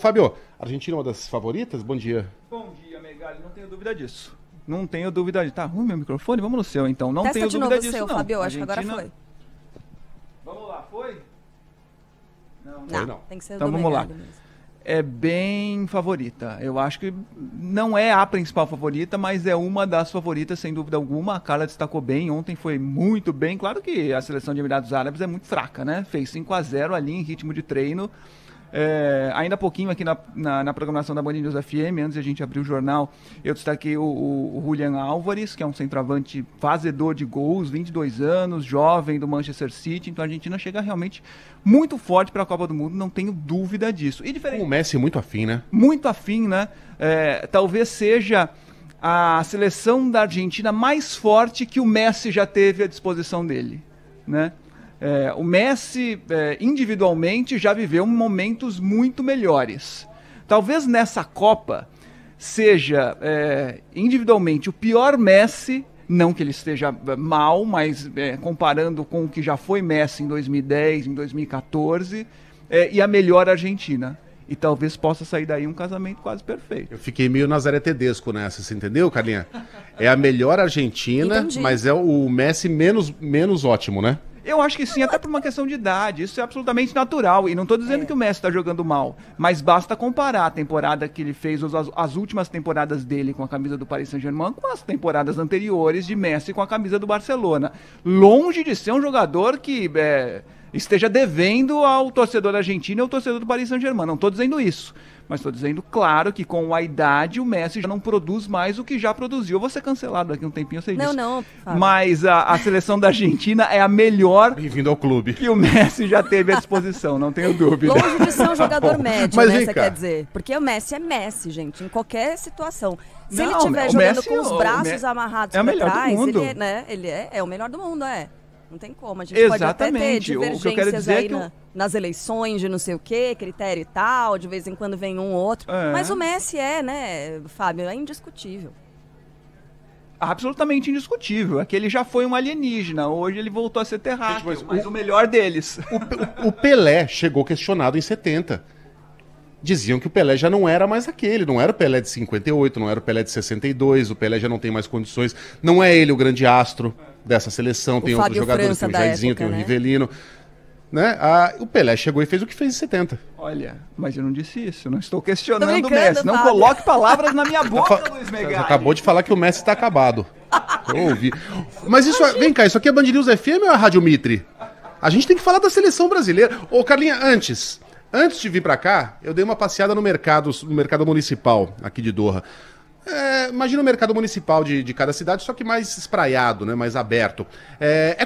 Fábio, a Argentina é uma das favoritas? Bom dia. Bom dia, Megali. Não tenho dúvida disso. Não tenho dúvida disso. Tá ruim meu microfone? Vamos no seu, então. Não tenho dúvida disso, não. Fábio, acho que agora foi. Vamos lá, foi? Não. Tem que ser então do vamos lá. mesmo. É bem favorita. Eu acho que não é a principal favorita, mas é uma das favoritas, sem dúvida alguma. A Carla destacou bem, ontem foi muito bem. Claro que a seleção de Emirados Árabes é muito fraca, né? Fez 5-0 ali em ritmo de treino. Ainda há pouquinho aqui na programação da Band News FM, antes de a gente abrir o jornal, eu destaquei o Julián Álvares, que é um centroavante fazedor de gols, 22 anos, jovem do Manchester City. Então a Argentina chega realmente muito forte para a Copa do Mundo, não tenho dúvida disso. E diferente, o Messi muito afim, né? Muito afim, né? Talvez seja a seleção da Argentina mais forte que o Messi já teve à disposição dele, né? O Messi, individualmente, já viveu momentos muito melhores. Talvez nessa Copa seja, individualmente, o pior Messi, não que ele esteja mal, mas comparando com o que já foi Messi em 2010, em 2014, e a melhor Argentina. E talvez possa sair daí um casamento quase perfeito. Eu fiquei meio Nazaré Tedesco nessa, você entendeu, Carlinha? É a melhor Argentina, entendi. Mas é o Messi menos ótimo, né? Eu acho que sim, até por uma questão de idade. Isso é absolutamente natural. E não estou dizendo que o Messi está jogando mal, mas basta comparar a temporada que ele fez, as últimas temporadas dele com a camisa do Paris Saint-Germain, com as temporadas anteriores de Messi com a camisa do Barcelona. Longe de ser um jogador que esteja devendo ao torcedor argentino e ao torcedor do Paris Saint-Germain. Não estou dizendo isso. Mas estou dizendo, claro, que com a idade o Messi já não produz mais o que já produziu. Eu vou ser cancelado daqui a um tempinho, eu sei disso. Não, Fábio. Mas a seleção da Argentina é a melhor. Bem-vindo ao clube. Que o Messi já teve à disposição, não tenho dúvida. Longe de ser um jogador médio, mas né, você quer dizer? Porque o Messi é Messi, gente, em qualquer situação. Se ele estiver jogando Messi, com os braços amarrados pra trás, ele é o melhor do mundo, Não tem como. A gente pode até ter divergências aí nas eleições de não sei o quê, critério e tal, de vez em quando vem um ou outro. Mas o Messi né, Fábio, é indiscutível. Absolutamente indiscutível. É que ele já foi um alienígena, hoje ele voltou a ser terráqueo, mas o melhor deles. O Pelé chegou questionado em 70. Diziam que o Pelé já não era mais aquele, não era o Pelé de 58, não era o Pelé de 62, o Pelé já não tem mais condições, não é ele o grande astro dessa seleção, tem outros jogadores, tem o Jairzinho, tem o Rivelino, né? O Pelé chegou e fez o que fez em 70. Olha, mas eu não disse isso, não estou questionando o Messi, não coloque palavras na minha boca, Luiz Megali. Você acabou de falar que o Messi está acabado. Eu ouvi. Mas isso, vem cá, isso aqui é Band News FM ou é a Rádio Mitre? A gente tem que falar da seleção brasileira. Ô, Carlinha, antes de vir pra cá, eu dei uma passeada no mercado municipal aqui de Doha. Imagina o mercado municipal de cada cidade, só que mais espraiado, né, mais aberto.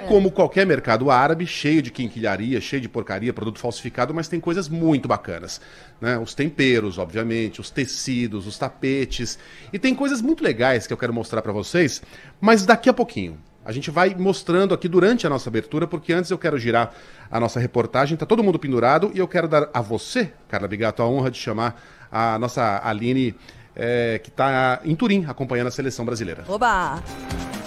Como qualquer mercado árabe, cheio de quinquilharia, cheio de porcaria, produto falsificado, mas tem coisas muito bacanas, né? Os temperos, obviamente, os tecidos, os tapetes. E tem coisas muito legais que eu quero mostrar pra vocês, mas daqui a pouquinho. A gente vai mostrando aqui durante a nossa abertura, porque antes eu quero girar a nossa reportagem. Tá todo mundo pendurado e eu quero dar a você, Carla Bigato, a honra de chamar a nossa Aline, que está em Turim, acompanhando a seleção brasileira. Oba!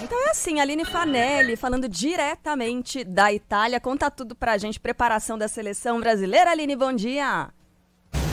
Então é assim, Aline Fanelli, falando diretamente da Itália. Conta tudo pra gente, preparação da seleção brasileira. Aline, bom dia!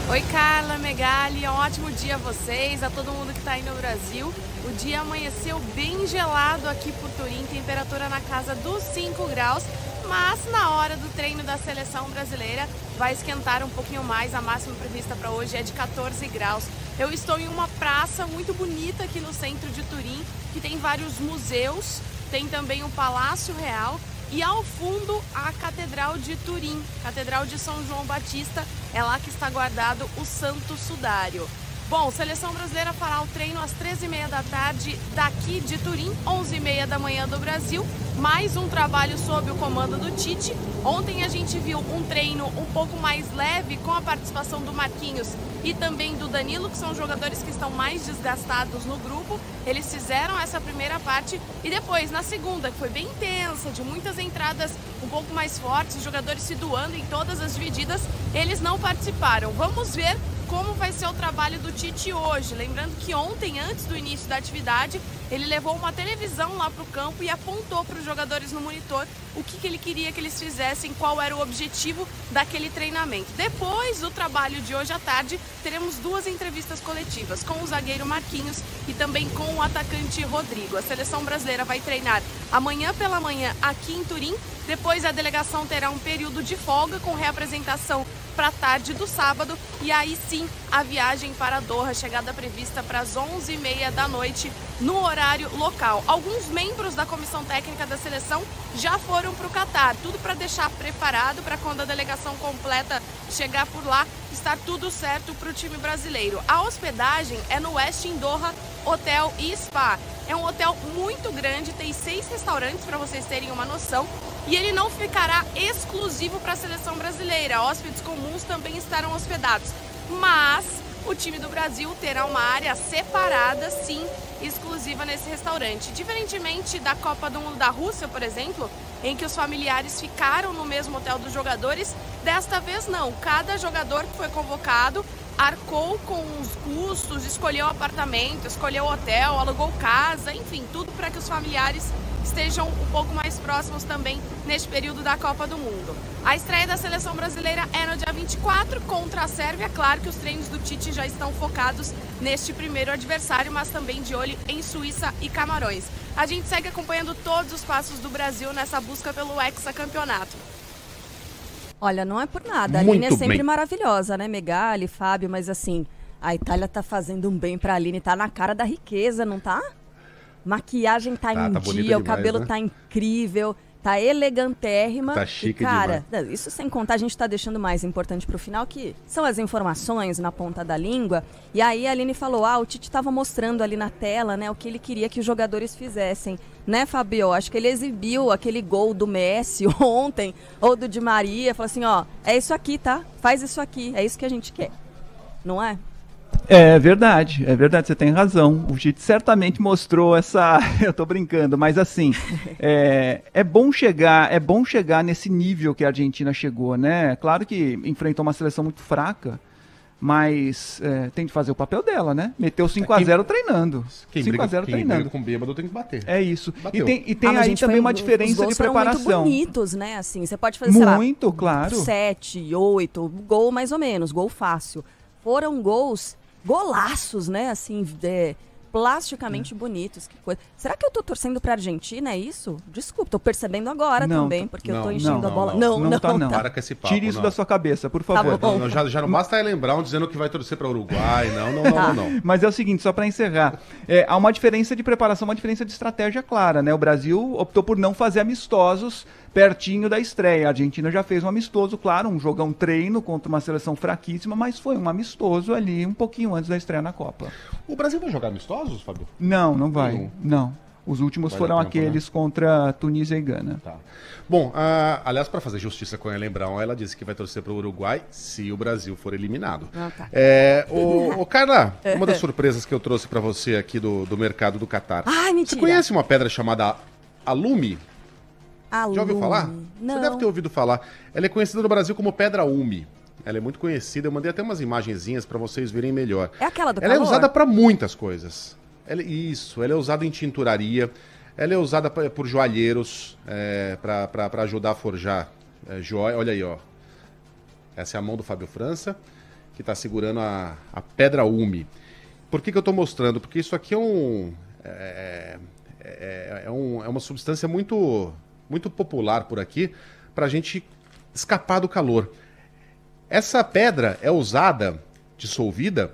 Oi, Carla, Megali, um ótimo dia a vocês, a todo mundo que está aí no Brasil. O dia amanheceu bem gelado aqui por Turim, temperatura na casa dos 5 graus, mas na hora do treino da seleção brasileira vai esquentar um pouquinho mais, a máxima prevista para hoje é de 14 graus. Eu estou em uma praça muito bonita aqui no centro de Turim, que tem vários museus, tem também o Palácio Real, e ao fundo a Catedral de Turim, Catedral de São João Batista, é lá que está guardado o Santo Sudário. Bom, seleção brasileira fará o treino às 13h30 da tarde daqui de Turim, 11h30 da manhã do Brasil. Mais um trabalho sob o comando do Tite. Ontem a gente viu um treino um pouco mais leve com a participação do Marquinhos e também do Danilo, que são jogadores que estão mais desgastados no grupo. Eles fizeram essa primeira parte e depois, na segunda, que foi bem intensa, de muitas entradas um pouco mais fortes, jogadores se doando em todas as divididas, eles não participaram. Vamos ver como vai ser o trabalho do Tite hoje. Lembrando que ontem, antes do início da atividade, ele levou uma televisão lá para o campo e apontou para os jogadores no monitor o que ele queria que eles fizessem, qual era o objetivo daquele treinamento. Depois do trabalho de hoje à tarde, teremos 2 entrevistas coletivas com o zagueiro Marquinhos e também com o atacante Rodrigo. A seleção brasileira vai treinar amanhã pela manhã aqui em Turim. Depois a delegação terá um período de folga com reapresentação para a tarde do sábado e aí sim a viagem para Doha, chegada prevista para as 11h30 da noite no horário local. Alguns membros da comissão técnica da seleção já foram para o Catar, tudo para deixar preparado para quando a delegação completa chegar por lá, estar tudo certo para o time brasileiro. A hospedagem é no Westin Doha Hotel e Spa. É um hotel muito grande, tem 6 restaurantes para vocês terem uma noção. E ele não ficará exclusivo para a seleção brasileira. Hóspedes comuns também estarão hospedados. Mas o time do Brasil terá uma área separada, sim, exclusiva nesse restaurante. Diferentemente da Copa do Mundo da Rússia, por exemplo, em que os familiares ficaram no mesmo hotel dos jogadores, desta vez não. Cada jogador que foi convocado arcou com os custos, escolheu apartamento, escolheu hotel, alugou casa, enfim, tudo para que os familiares estejam um pouco mais próximos também neste período da Copa do Mundo. A estreia da seleção brasileira é no dia 24 contra a Sérvia. Claro que os treinos do Tite já estão focados neste primeiro adversário, mas também de olho em Suíça e Camarões. A gente segue acompanhando todos os passos do Brasil nessa busca pelo hexacampeonato. Olha, não é por nada, a Aline é sempre maravilhosa, né, Megali, Fábio, mas assim, a Itália tá fazendo um bem pra Aline, tá na cara da riqueza, não tá? Maquiagem tá em dia, demais, o cabelo, né? Tá incrível, tá elegantérrima. Tá chique, e, cara, demais. Isso sem contar, a gente tá deixando mais importante pro final, que são as informações na ponta da língua. E aí a Aline falou, o Tite tava mostrando ali na tela, né, o que ele queria que os jogadores fizessem. Né, Fabio? Acho que ele exibiu aquele gol do Messi ontem, ou do Di Maria, falou assim, é isso aqui, tá? Faz isso aqui, é isso que a gente quer. Não é? É verdade, você tem razão. O Tite certamente mostrou essa... Eu tô brincando, mas assim, é bom chegar nesse nível que a Argentina chegou, né? Claro que enfrentou uma seleção muito fraca, mas tem que fazer o papel dela, né? Meteu 5-0 treinando. Quem briga com bêbado tem que bater. É isso. Bateu. E tem aí também uma diferença de preparação. Muito bonitos, né? Assim, você pode fazer, muito, claro. 7, 8, gol mais ou menos, gol fácil. Foram golaços, né? Assim, plasticamente bonitos. Que coisa. Será que eu tô torcendo pra Argentina, é isso? Desculpa, tô percebendo agora também, porque eu tô enchendo a bola. Não. Para com esse papo. Tire isso da sua cabeça, por favor. Tá não, já não basta lembrar dizendo que vai torcer pra Uruguai, não. Mas é o seguinte, só pra encerrar, há uma diferença de preparação, uma diferença de estratégia clara, né? O Brasil optou por não fazer amistosos pertinho da estreia. A Argentina já fez um amistoso, claro, um jogão treino contra uma seleção fraquíssima, mas foi um amistoso ali um pouquinho antes da estreia na Copa. O Brasil vai jogar amistosos, Fábio? Não vai. Não. Os últimos foram aqueles contra Tunísia e Gana. Tá. Bom, aliás, para fazer justiça com a Ellen Brown, ela disse que vai torcer para o Uruguai se o Brasil for eliminado. Tá. Carla, uma das surpresas que eu trouxe para você aqui do mercado do Catar. Mentira. Você conhece uma pedra chamada Alumi? Já ouviu falar? Não. Você deve ter ouvido falar. Ela é conhecida no Brasil como Pedra Umi. Ela é muito conhecida. Eu mandei até umas imagenzinhas para vocês verem melhor. É aquela do Ela calor? é usada para muitas coisas. Ela é usada em tinturaria. Ela é usada por joalheiros para ajudar a forjar joia. Olha aí, ó. Essa é a mão do Fábio França, que está segurando a Pedra Umi. Por que eu estou mostrando? Porque isso aqui é uma substância muito popular por aqui, para a gente escapar do calor. Essa pedra é usada, dissolvida,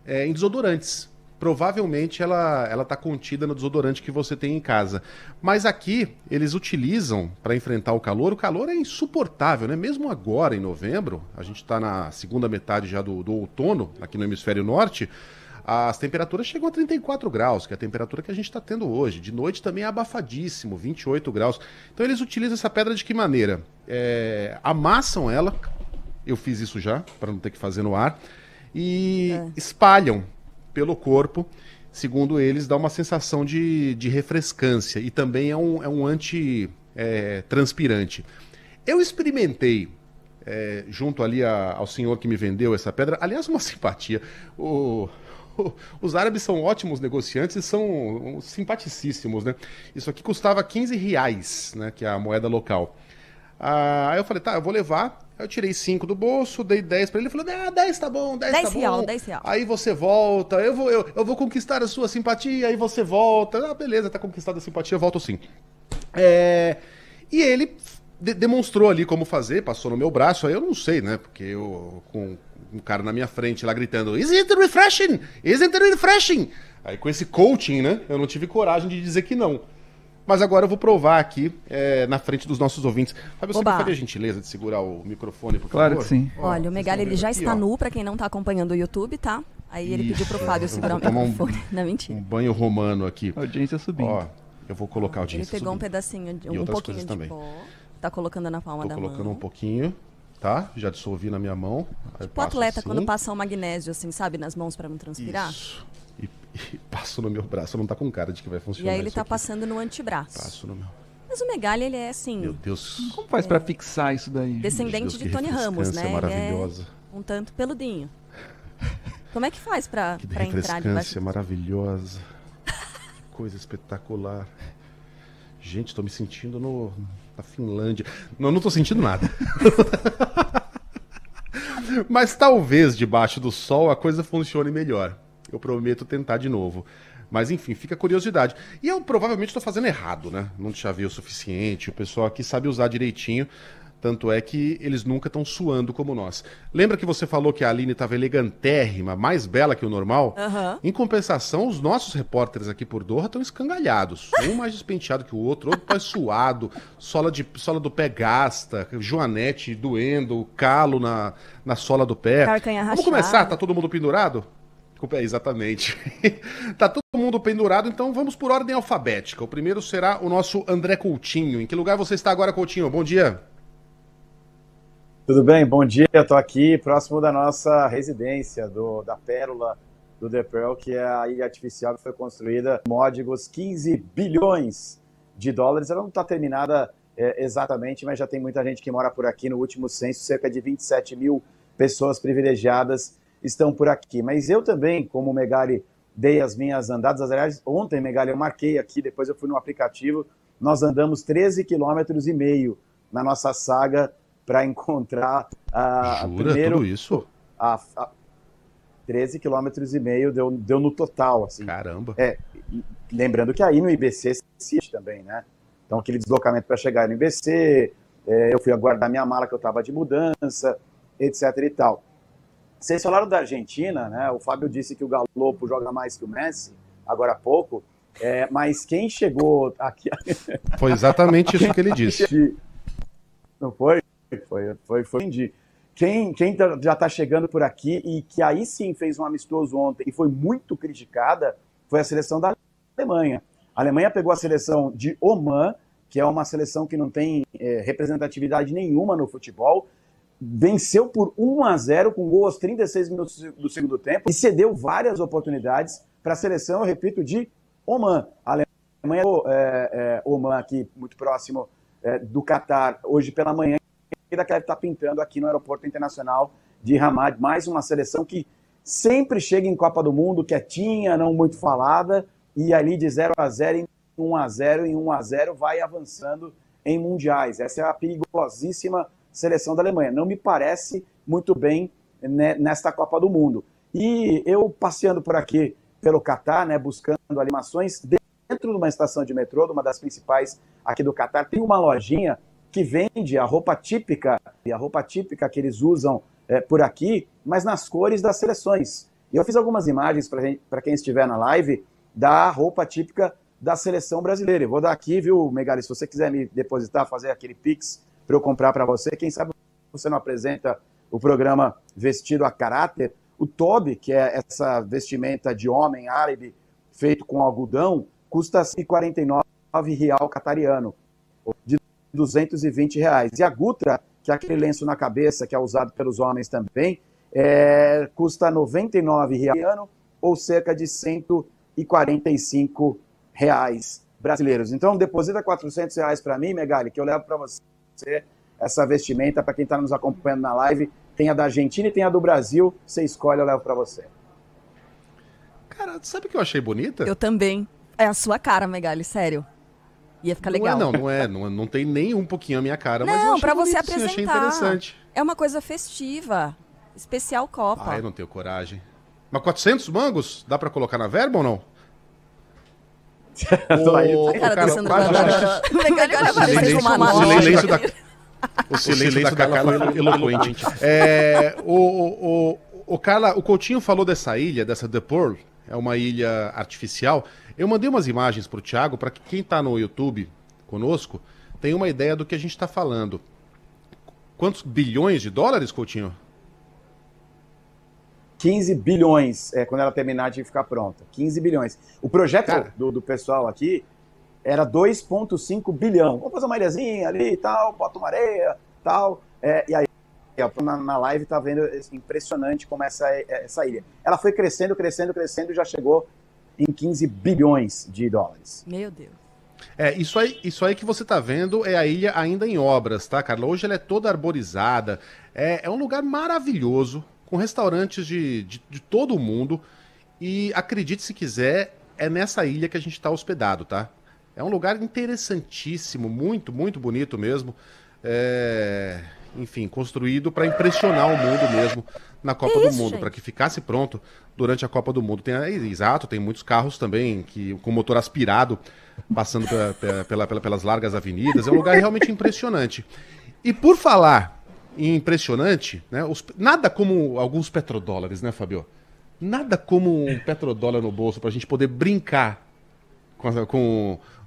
em desodorantes. Provavelmente ela está contida no desodorante que você tem em casa. Mas aqui eles utilizam para enfrentar o calor. O calor é insuportável, né? Mesmo agora, em novembro, a gente está na segunda metade já do outono, aqui no hemisfério norte, as temperaturas chegam a 34 graus, que é a temperatura que a gente está tendo hoje. De noite também é abafadíssimo, 28 graus. Então eles utilizam essa pedra de que maneira? Amassam ela, eu fiz isso já, para não ter que fazer no ar, e espalham pelo corpo. Segundo eles, dá uma sensação de refrescância e também é um antitranspirante. Eu experimentei junto ali ao senhor que me vendeu essa pedra. Aliás, uma simpatia. Os árabes são ótimos negociantes e são simpaticíssimos, né? Isso aqui custava R$15, né? Que é a moeda local. Aí eu falei, tá, eu vou levar. Aí eu tirei 5 do bolso, dei 10 pra ele. Ele falou, 10 tá bom, 10 tá bom. 10 real. Aí você volta, eu vou conquistar a sua simpatia, aí você volta. Beleza, tá conquistada a simpatia, eu volto sim. E ele demonstrou ali como fazer, passou no meu braço, aí eu não sei, né? Porque eu, com um cara na minha frente lá gritando, Isn't it refreshing? Isn't it refreshing? Aí com esse coaching, né? Eu não tive coragem de dizer que não. Mas agora eu vou provar aqui, na frente dos nossos ouvintes. Fábio, você faria a gentileza de segurar o microfone, por favor? Claro que sim. Olha, o Megali, ele já está nu, pra quem não tá acompanhando o YouTube, tá? Aí ele pediu pro Fábio segurar o microfone. Não, mentira. Um banho romano aqui. A audiência subindo. Ó, eu vou colocar a audiência Ele pegou subindo. um pedacinho, um pouquinho de pó. Tá colocando na palma da mão. Tô colocando um pouquinho, tá? Já dissolvi na minha mão. Tipo o atleta assim, quando passa o magnésio, assim, sabe? Nas mãos pra não transpirar. Isso. E passo no meu braço, não tá com cara de que vai funcionar. E aí ele tá passando no antebraço. Passo no meu. Mas o Megali, ele é assim... Meu Deus. Como faz pra fixar isso daí? Descendente de Tony Ramos, né? Maravilhosa. Ele é um tanto peludinho. Como é que faz pra entrar debaixo? Maravilhosa. Coisa espetacular. Gente, tô me sentindo na Finlândia. Não tô sentindo nada. Mas talvez debaixo do sol a coisa funcione melhor. Eu prometo tentar de novo. Mas enfim, fica a curiosidade. E eu provavelmente estou fazendo errado, né? Não te chavei o suficiente. O pessoal aqui sabe usar direitinho. Tanto é que eles nunca estão suando como nós. Lembra que você falou que a Aline estava elegantérrima, mais bela que o normal? Uhum. Em compensação, os nossos repórteres aqui por Doha estão escangalhados. Um mais despenteado que o outro mais suado, sola do pé gasta, joanete doendo, calo na sola do pé. Vamos começar? Tá todo mundo pendurado? Exatamente. Tá todo mundo pendurado, então vamos por ordem alfabética. O primeiro será o nosso André Coutinho. Em que lugar você está agora, Coutinho? Bom dia. Tudo bem? Bom dia. Eu estou aqui próximo da nossa residência, da Pérola do The Pearl, que é a ilha artificial que foi construída com módigos 15 bilhões de dólares. Ela não está terminada exatamente, mas já tem muita gente que mora por aqui. No último censo, cerca de 27 mil pessoas privilegiadas estão por aqui. Mas eu também, como o Megali, dei as minhas andadas. Aliás, ontem, Megali, eu marquei aqui, depois eu fui no aplicativo, nós andamos 13,5 km na nossa saga para encontrar primeiro... Tudo isso? 13,5 km deu no total, assim. Caramba! Lembrando que aí no IBC existe também, né? Então, aquele deslocamento para chegar no IBC, eu fui aguardar minha mala que eu estava de mudança, etc e tal. Vocês falaram da Argentina, né? O Fábio disse que o Galopo joga mais que o Messi, agora há pouco, mas quem chegou aqui... Foi exatamente isso que ele disse. Não foi? Foi. Quem já está chegando por aqui e que aí sim fez um amistoso ontem e foi muito criticada foi a seleção da Alemanha. A Alemanha pegou a seleção de Oman, que é uma seleção que não tem representatividade nenhuma no futebol, venceu por 1-0 com gol aos 36 minutos do segundo tempo e cedeu várias oportunidades para a seleção, eu repito, de Oman. A Alemanha Oman aqui, muito próximo do Catar, hoje pela manhã, que deve estar pintando aqui no Aeroporto Internacional de Hamad, mais uma seleção que sempre chega em Copa do Mundo, quietinha, não muito falada, e ali de 0-0 em 1-0 em 1-0 vai avançando em mundiais. Essa é a perigosíssima seleção da Alemanha. Não me parece muito bem nesta Copa do Mundo. E eu passeando por aqui pelo Catar, né, buscando animações, dentro de uma estação de metrô, de uma das principais aqui do Catar, tem uma lojinha que vende a roupa típica que eles usam por aqui, mas nas cores das seleções. E eu fiz algumas imagens para quem estiver na live da roupa típica da seleção brasileira. Eu vou dar aqui, viu, Megali, se você quiser me depositar, fazer aquele Pix para eu comprar para você, quem sabe você não apresenta o programa Vestido a Caráter. O tobe, que é essa vestimenta de homem árabe feito com algodão, custa R$49 real catariano, de R$220. E a gutra, que é aquele lenço na cabeça que é usado pelos homens também, custa R$99 real, ou cerca de R$145 brasileiros. Então, deposita R$400 para mim, Megali, que eu levo para você essa vestimenta. Para quem está nos acompanhando na live, tem a da Argentina e tem a do Brasil. Você escolhe, eu levo para você. Cara, sabe o que eu achei bonita? Eu também. É a sua cara, Megali, sério. Ia ficar legal. Não tem nem um pouquinho a minha cara, mas eu Não, achei pra você bonito, apresentar. achei interessante. É uma coisa festiva. Especial Copa. Ah, eu não tenho coragem. Mas 400 mangos? Dá pra colocar na verba ou não? A cara do Sandro O silêncio da Carla é eloquente. Carla, o Coutinho falou dessa ilha, dessa The Pearl, é uma ilha artificial. Eu mandei umas imagens pro Thiago, para que quem tá no YouTube conosco tenha uma ideia do que a gente tá falando. Quantos bilhões de dólares, Coutinho? 15 bilhões, quando ela terminar de ficar pronta. 15 bilhões. O projeto do pessoal aqui era 2,5 bilhão. Vamos fazer uma ilhazinha ali e tal, bota uma areia e tal. E aí, na live tá vendo impressionante como essa ilha. Ela foi crescendo e já chegou em 15 bilhões de dólares. Meu Deus. Isso aí que você tá vendo é a ilha ainda em obras, tá, Carla? Hoje ela é toda arborizada. É um lugar maravilhoso, com restaurantes de todo o mundo. E acredite se quiser, é nessa ilha que a gente está hospedado, tá? É um lugar interessantíssimo, muito, muito bonito mesmo. Enfim, construído para impressionar o mundo mesmo na Copa do Mundo, para que ficasse pronto durante a Copa do Mundo. Tem muitos carros também com motor aspirado, passando pelas largas avenidas. É um lugar realmente impressionante. E por falar em impressionante, né, nada como alguns petrodólares, né, Fabio? Nada como um petrodólar no bolso pra gente poder brincar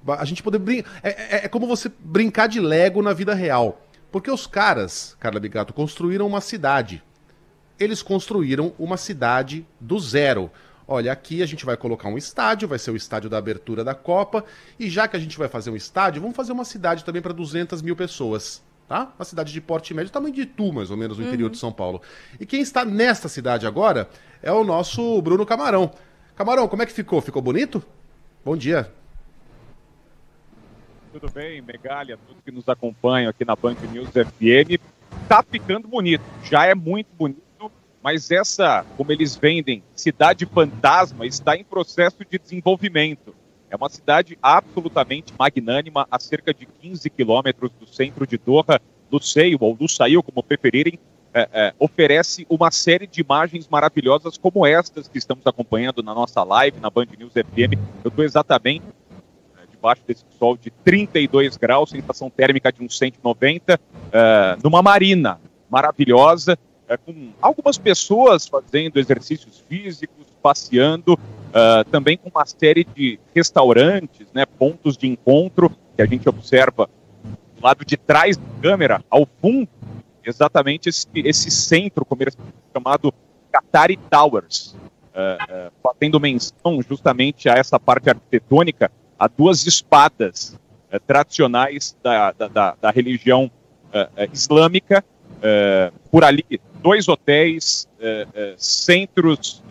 a gente poder brincar. É como você brincar de Lego na vida real. Porque os caras, Carla Bigato, construíram uma cidade. Eles construíram uma cidade do zero. Olha, aqui a gente vai colocar um estádio, vai ser o estádio da abertura da Copa, e já que a gente vai fazer um estádio, vamos fazer uma cidade também para 200 mil pessoas, tá? Uma cidade de porte médio, tamanho de Itu, mais ou menos, no interior de São Paulo. E quem está nesta cidade agora é o nosso Bruno Camarão. Camarão, como é que ficou? Ficou bonito? Bom dia. Tudo bem, Megali, a todos que nos acompanham aqui na Band News FM. Tá ficando bonito, já é muito bonito, mas essa, como eles vendem, cidade fantasma, está em processo de desenvolvimento. É uma cidade absolutamente magnânima, a cerca de 15 quilômetros do centro de Doha, Lusail, ou Lusail, como preferirem, oferece uma série de imagens maravilhosas como estas que estamos acompanhando na nossa live, na Band News FM. Eu estou exatamente debaixo desse sol de 32 graus, sensação térmica de uns 190, numa marina maravilhosa, com algumas pessoas fazendo exercícios físicos, passeando, também com uma série de restaurantes, né, pontos de encontro, que a gente observa do lado de trás da câmera, ao fundo, exatamente esse centro comercial chamado Qatari Towers, fazendo menção justamente a essa parte arquitetônica, a duas espadas tradicionais da religião islâmica, por ali 2 hotéis, centros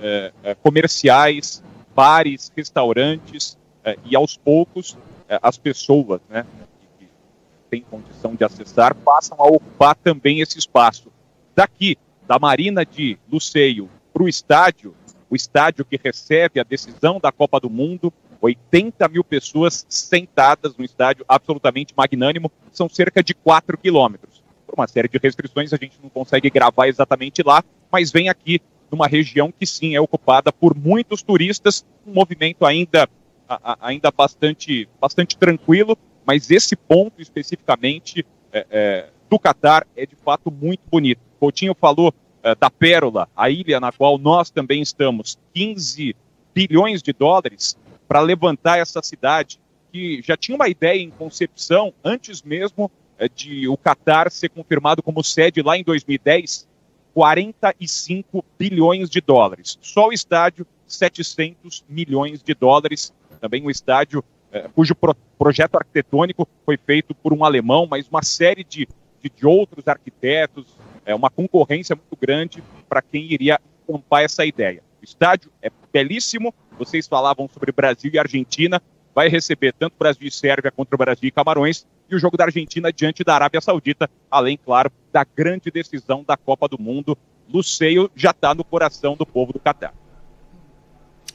comerciais, bares, restaurantes, e aos poucos as pessoas, né, que têm condição de acessar passam a ocupar também esse espaço. Daqui, da Marina de Lusail para o estádio que recebe a decisão da Copa do Mundo, 80 mil pessoas sentadas no estádio, absolutamente magnânimo, são cerca de 4 quilômetros. Por uma série de restrições, a gente não consegue gravar exatamente lá, mas vem aqui numa região que sim é ocupada por muitos turistas, um movimento ainda bastante tranquilo, mas esse ponto especificamente do Catar é de fato muito bonito. Coutinho falou da Pérola, a ilha na qual nós também estamos, 15 bilhões de dólares, para levantar essa cidade, que já tinha uma ideia em concepção antes mesmo de o Catar ser confirmado como sede lá em 2010, 45 bilhões de dólares. Só o estádio, 700 milhões de dólares. Também um estádio cujo projeto arquitetônico foi feito por um alemão, mas uma série de outros arquitetos, uma concorrência muito grande para quem iria encampar essa ideia. O estádio é belíssimo, vocês falavam sobre Brasil e Argentina, vai receber tanto Brasil e Sérvia contra o Brasil e Camarões, e o jogo da Argentina diante da Arábia Saudita, além, claro, da grande decisão da Copa do Mundo. Luceio já está no coração do povo do Catar.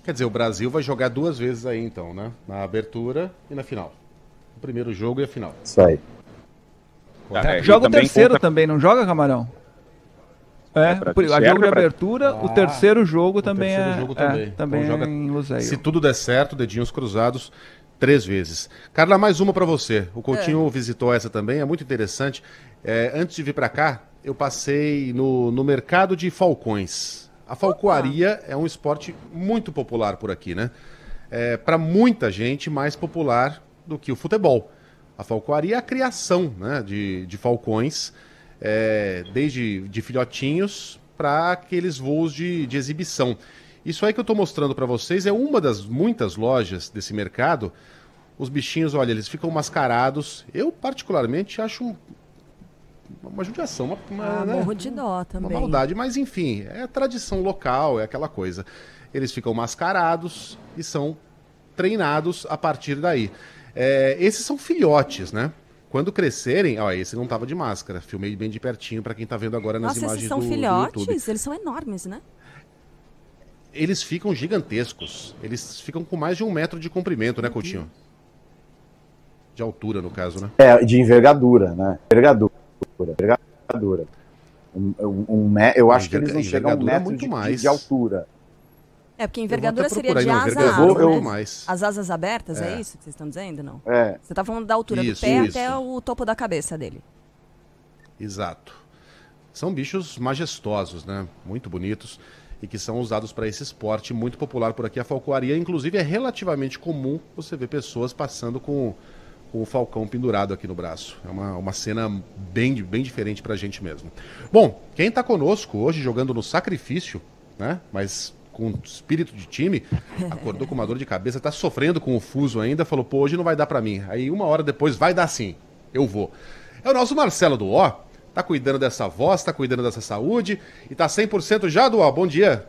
Quer dizer, o Brasil vai jogar 2 vezes aí, então, né? Na abertura e na final. O primeiro jogo e a final. Isso aí. Joga o terceiro também, não joga, Camarão? A jogo de abertura, o terceiro jogo também também então, em Luceio. Se tudo der certo, dedinhos cruzados, 3 vezes. Carla, mais uma para você. O Coutinho visitou essa também, é muito interessante. Antes de vir para cá, eu passei no mercado de falcões. A falcoaria é um esporte muito popular por aqui, né? Para muita gente, mais popular do que o futebol. A falcoaria é a criação, né, de falcões, desde de filhotinhos para aqueles voos de exibição. Isso aí que eu estou mostrando para vocês é uma das muitas lojas desse mercado. Os bichinhos, olha, eles ficam mascarados. Eu, particularmente, acho uma judiação, morro de dó também. Uma maldade, mas enfim, é a tradição local, é aquela coisa. Eles ficam mascarados e são treinados a partir daí. Esses são filhotes, né? Quando crescerem, esse não tava de máscara, filmei bem de pertinho para quem tá vendo agora nas imagens do YouTube. Esses são filhotes? Eles são enormes, né? Eles ficam gigantescos. Eles ficam com mais de 1 metro de comprimento, né, Coutinho? De altura, no caso, né? De envergadura, né? Envergadura. Eu acho que eles não chegam a 1 metro muito de altura. Porque envergadura seria de asa né? As asas abertas, é isso que vocês estão dizendo, não? Você tá falando da altura do pé até o topo da cabeça dele. Exato. São bichos majestosos, né? Muito bonitos e que são usados para esse esporte muito popular por aqui. A falcoaria, inclusive, é relativamente comum você ver pessoas passando com o falcão pendurado aqui no braço. É uma cena bem diferente pra gente mesmo. Bom, quem tá conosco hoje jogando no sacrifício, né? Mas com espírito de time, acordou com uma dor de cabeça, tá sofrendo com o fuso ainda, falou, hoje não vai dar pra mim. Aí 1 hora depois, vai dar sim, eu vou. É o nosso Marcelo do O, tá cuidando dessa voz, tá cuidando dessa saúde e tá 100% já do O. Bom dia.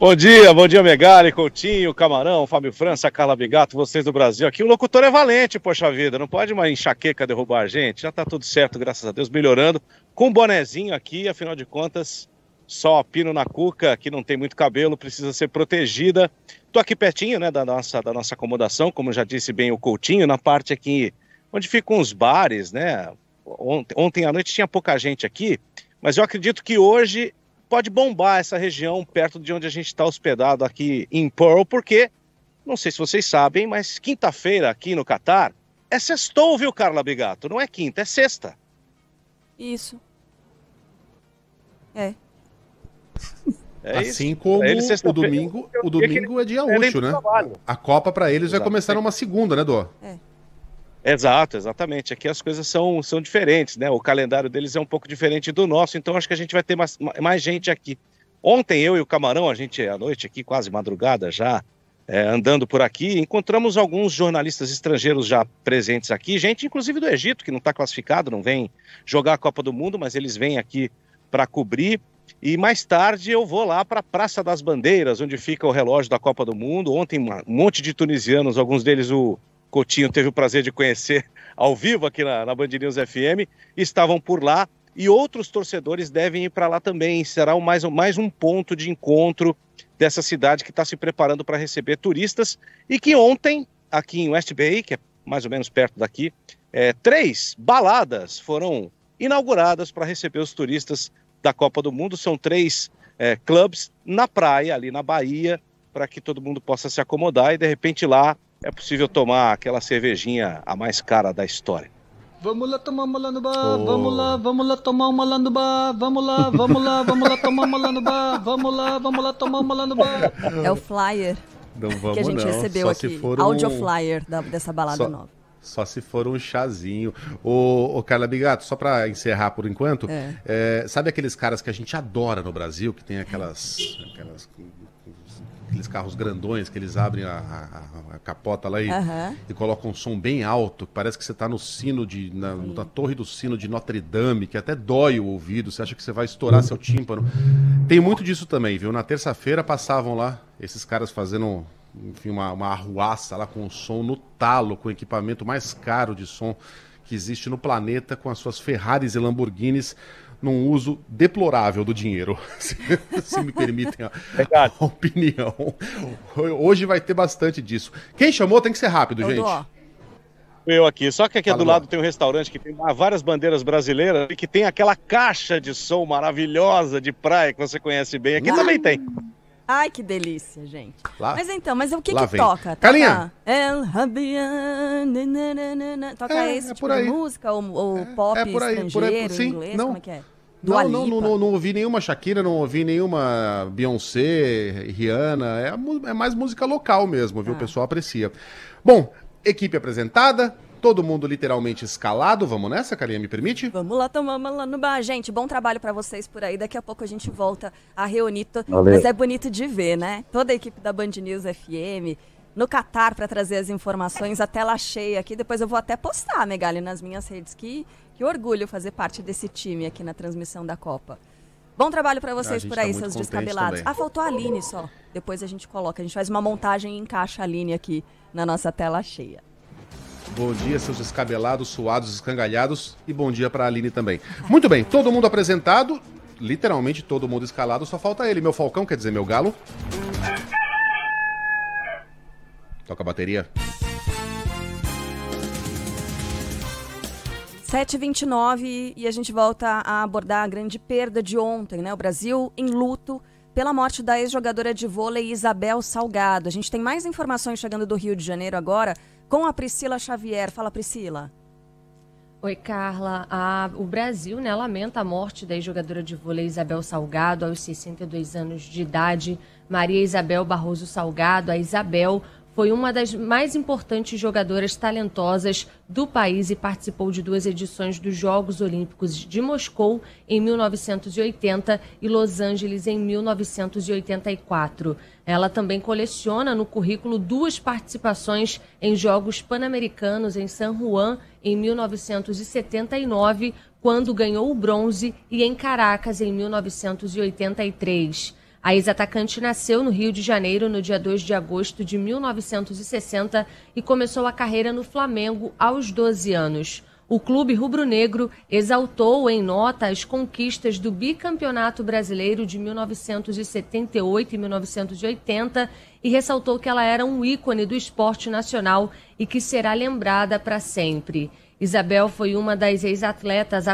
Bom dia, Megali, Coutinho, Camarão, Fábio França, Carla Bigato, vocês do Brasil. Aqui o locutor é valente, poxa vida, não pode uma enxaqueca derrubar a gente, já tá tudo certo, graças a Deus, melhorando. Com um bonezinho aqui, afinal de contas, só pino na cuca, que não tem muito cabelo, precisa ser protegida. Tô aqui pertinho, né, da nossa acomodação, como já disse bem o Coutinho, na parte aqui onde ficam os bares, né? Ontem à noite tinha pouca gente aqui, mas eu acredito que hoje pode bombar essa região perto de onde a gente está hospedado aqui em Pearl, porque, não sei se vocês sabem, mas quinta-feira aqui no Catar é sextou, viu, Carla Bigato? Não é quinta, é sexta. Isso. Assim como o domingo é dia útil, né? A Copa para eles vai começar numa segunda, né, Dô? Exatamente. Aqui as coisas são diferentes, né? O calendário deles é um pouco diferente do nosso, então acho que a gente vai ter mais gente aqui. Ontem eu e o Camarão, a gente à noite aqui, quase madrugada já, andando por aqui, encontramos alguns jornalistas estrangeiros já presentes aqui, gente inclusive do Egito, que não está classificado, não vem jogar a Copa do Mundo, mas eles vêm aqui para cobrir. E mais tarde eu vou lá para a Praça das Bandeiras, onde fica o relógio da Copa do Mundo. Ontem um monte de tunisianos, alguns deles o Coutinho teve o prazer de conhecer ao vivo aqui na Band News FM, estavam por lá e outros torcedores devem ir para lá também. Será mais um ponto de encontro dessa cidade que está se preparando para receber turistas e que ontem, aqui em West Bay, que é mais ou menos perto daqui, 3 baladas foram inauguradas para receber os turistas da Copa do Mundo. São 3 clubes na praia, ali na Bahia, para que todo mundo possa se acomodar e de repente lá é possível tomar aquela cervejinha a mais cara da história. Vamos lá tomar uma lá no bar, vamos lá tomar uma lá no bar, vamos lá tomar uma lá no bar, vamos lá tomar uma lá no bar. É o flyer que a gente recebeu aqui, áudio flyer dessa balada nova. Só se for um chazinho. Ô Carla Bigato, só pra encerrar por enquanto, sabe aqueles caras que a gente adora no Brasil, que tem aqueles carros grandões que eles abrem a capota lá e colocam um som bem alto, que parece que você tá no sino na torre do sino de Notre Dame, que até dói o ouvido, você acha que você vai estourar seu tímpano. Tem muito disso também, viu? Na terça-feira passavam lá esses caras fazendo enfim, uma arruaça lá com som no talo, com o equipamento mais caro de som que existe no planeta, com as suas Ferraris e Lamborghinis, num uso deplorável do dinheiro, se me permitem a opinião. Hoje vai ter bastante disso. Quem chamou tem que ser rápido, gente. Eu aqui, só que aqui do lado tem um restaurante que tem várias bandeiras brasileiras e que tem aquela caixa de som maravilhosa de praia que você conhece bem. Aqui também tem. Ai, que delícia, gente. Mas o que vem. toca? Calinha! Toca esse tipo de música? Ou pop estrangeiro, sim, inglês? Não. Como é que é? Não ouvi nenhuma Shakira, não ouvi nenhuma Beyoncé, Rihanna. É mais música local mesmo, viu? O pessoal aprecia. Bom, equipe apresentada, todo mundo literalmente escalado. Vamos nessa, Carinha, me permite? Vamos lá, tomamos lá no bar. Gente, bom trabalho pra vocês por aí. Daqui a pouco a gente volta a reunir. Mas é bonito de ver, né? Toda a equipe da Band News FM no Catar pra trazer as informações, a tela cheia aqui. Depois eu vou até postar, Megali, nas minhas redes. Que orgulho fazer parte desse time aqui na transmissão da Copa. Bom trabalho pra vocês por aí, seus descabelados. Também. Faltou a Aline só. Depois a gente coloca. A gente faz uma montagem e encaixa a Aline aqui na nossa tela cheia. Bom dia, seus descabelados, suados, escangalhados. E bom dia pra Aline também. Muito bem, todo mundo apresentado. Literalmente todo mundo escalado. Só falta ele, meu falcão, quer dizer, meu galo. Toca a bateria. 7h29 e a gente volta a abordar a grande perda de ontem, né? O Brasil em luto pela morte da ex-jogadora de vôlei Isabel Salgado. A gente tem mais informações chegando do Rio de Janeiro agora com a Priscila Xavier. Fala, Priscila. Oi, Carla. O Brasil, né, lamenta a morte da ex-jogadora de vôlei Isabel Salgado aos 62 anos de idade. Maria Isabel Barroso Salgado, a Isabel, foi uma das mais importantes jogadoras talentosas do país e participou de 2 edições dos Jogos Olímpicos de Moscou em 1980 e Los Angeles em 1984. Ela também coleciona no currículo 2 participações em Jogos Pan-Americanos em San Juan em 1979, quando ganhou o bronze, e em Caracas em 1983. A ex-atacante nasceu no Rio de Janeiro no dia 2 de agosto de 1960 e começou a carreira no Flamengo aos 12 anos. O clube rubro-negro exaltou em nota as conquistas do bicampeonato brasileiro de 1978 e 1980 e ressaltou que ela era um ícone do esporte nacional e que será lembrada para sempre. Isabel foi uma das ex-atletas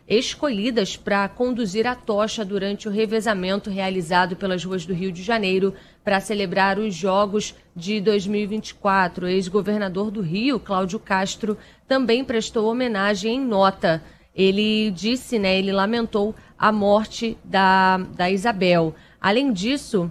escolhidas para conduzir a tocha durante o revezamento realizado pelas ruas do Rio de Janeiro para celebrar os Jogos de 2024. O ex-governador do Rio, Cláudio Castro, também prestou homenagem em nota. Ele disse, ele lamentou a morte da Isabel. Além disso,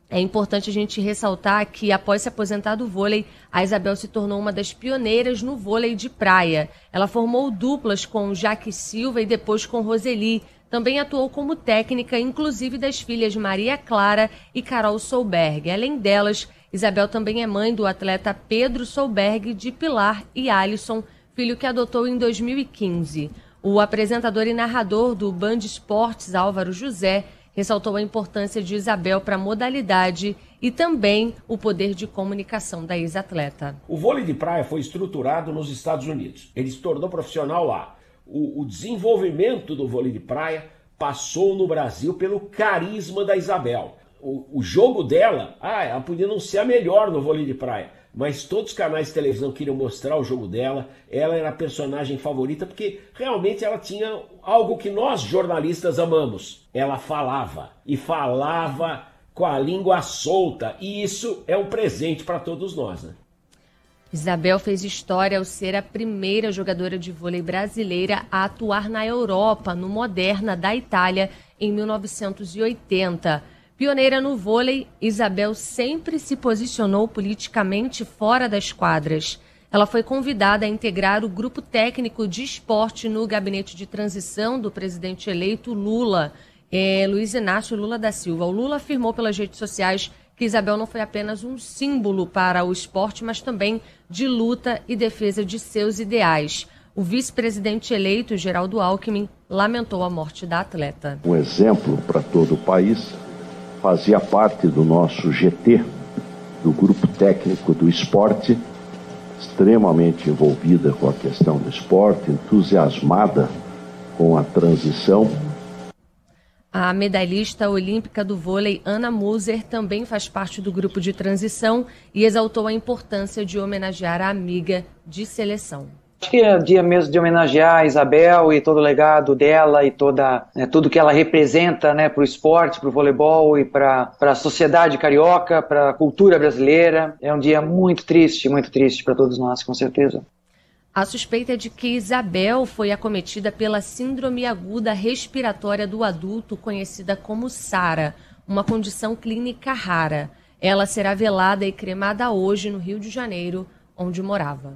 é importante a gente ressaltar que, após se aposentar do vôlei, a Isabel se tornou uma das pioneiras no vôlei de praia. Ela formou duplas com Jaque Silva e depois com Roseli. Também atuou como técnica, inclusive das filhas Maria Clara e Carol Solberg. Além delas, Isabel também é mãe do atleta Pedro Solberg, de Pilar e Alisson, filho que adotou em 2015. O apresentador e narrador do Band Esportes, Álvaro José, ressaltou a importância de Isabel para a modalidade e também o poder de comunicação da ex-atleta. O vôlei de praia foi estruturado nos Estados Unidos. Ele se tornou profissional lá. O desenvolvimento do vôlei de praia passou no Brasil pelo carisma da Isabel. O jogo dela, ela podia não ser a melhor no vôlei de praia, mas todos os canais de televisão queriam mostrar o jogo dela. Ela era a personagem favorita porque realmente ela tinha algo que nós jornalistas amamos. Ela falava, e falava com a língua solta, e isso é um presente para todos nós, né? Isabel fez história ao ser a primeira jogadora de vôlei brasileira a atuar na Europa, no Moderna da Itália, em 1980. Pioneira no vôlei, Isabel sempre se posicionou politicamente fora das quadras. Ela foi convidada a integrar o grupo técnico de esporte no gabinete de transição do presidente eleito Lula, Luiz Inácio Lula da Silva. O Lula afirmou pelas redes sociais que Isabel não foi apenas um símbolo para o esporte, mas também de luta e defesa de seus ideais. O vice-presidente eleito, Geraldo Alckmin, lamentou a morte da atleta. Um exemplo para todo o país, fazia parte do nosso GT, do grupo técnico do esporte, extremamente envolvida com a questão do esporte, entusiasmada com a transição. A medalhista olímpica do vôlei, Ana Moser, também faz parte do grupo de transição e exaltou a importância de homenagear a amiga de seleção. Acho que é dia mesmo de homenagear a Isabel e todo o legado dela e tudo que ela representa, para o esporte, para o voleibol e para a sociedade carioca, para a cultura brasileira. É um dia muito triste para todos nós, com certeza. A suspeita é de que Isabel foi acometida pela síndrome aguda respiratória do adulto, conhecida como SARA, uma condição clínica rara. Ela será velada e cremada hoje no Rio de Janeiro, onde morava.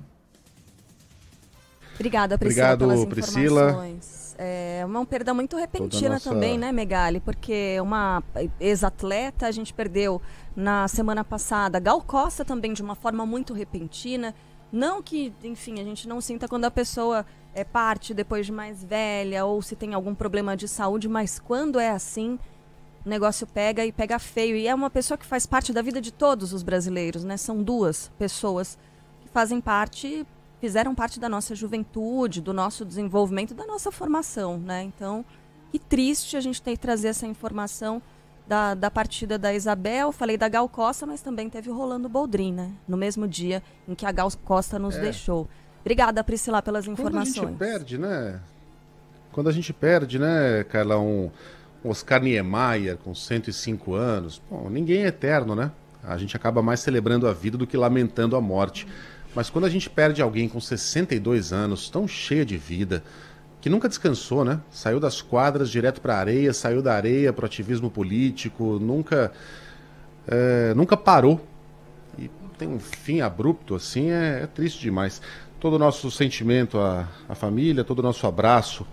Obrigada, Priscila, pelas informações. É uma perda muito repentina também, né, Megali? Porque uma ex-atleta a gente perdeu na semana passada. Gal Costa também de uma forma muito repentina. Não que, enfim, a gente não sinta quando a pessoa parte depois de mais velha ou se tem algum problema de saúde, mas quando é assim, o negócio pega e pega feio. E é uma pessoa que faz parte da vida de todos os brasileiros, né? São duas pessoas que fizeram parte da nossa juventude, do nosso desenvolvimento, da nossa formação, né? Então, que triste a gente ter que trazer essa informação da partida da Isabel. Falei da Gal Costa, mas também teve o Rolando Boldrin, né? No mesmo dia em que a Gal Costa nos deixou. Obrigada, Priscila, pelas informações. Quando a gente perde, né, Carla, um Oscar Niemeyer com 105 anos, bom, ninguém é eterno, né? A gente acaba mais celebrando a vida do que lamentando a morte. Mas quando a gente perde alguém com 62 anos, tão cheia de vida, que nunca descansou, né? Saiu das quadras direto para a areia, saiu da areia para o ativismo político, nunca parou. E tem um fim abrupto, assim, é triste demais. Todo o nosso sentimento à família, todo o nosso abraço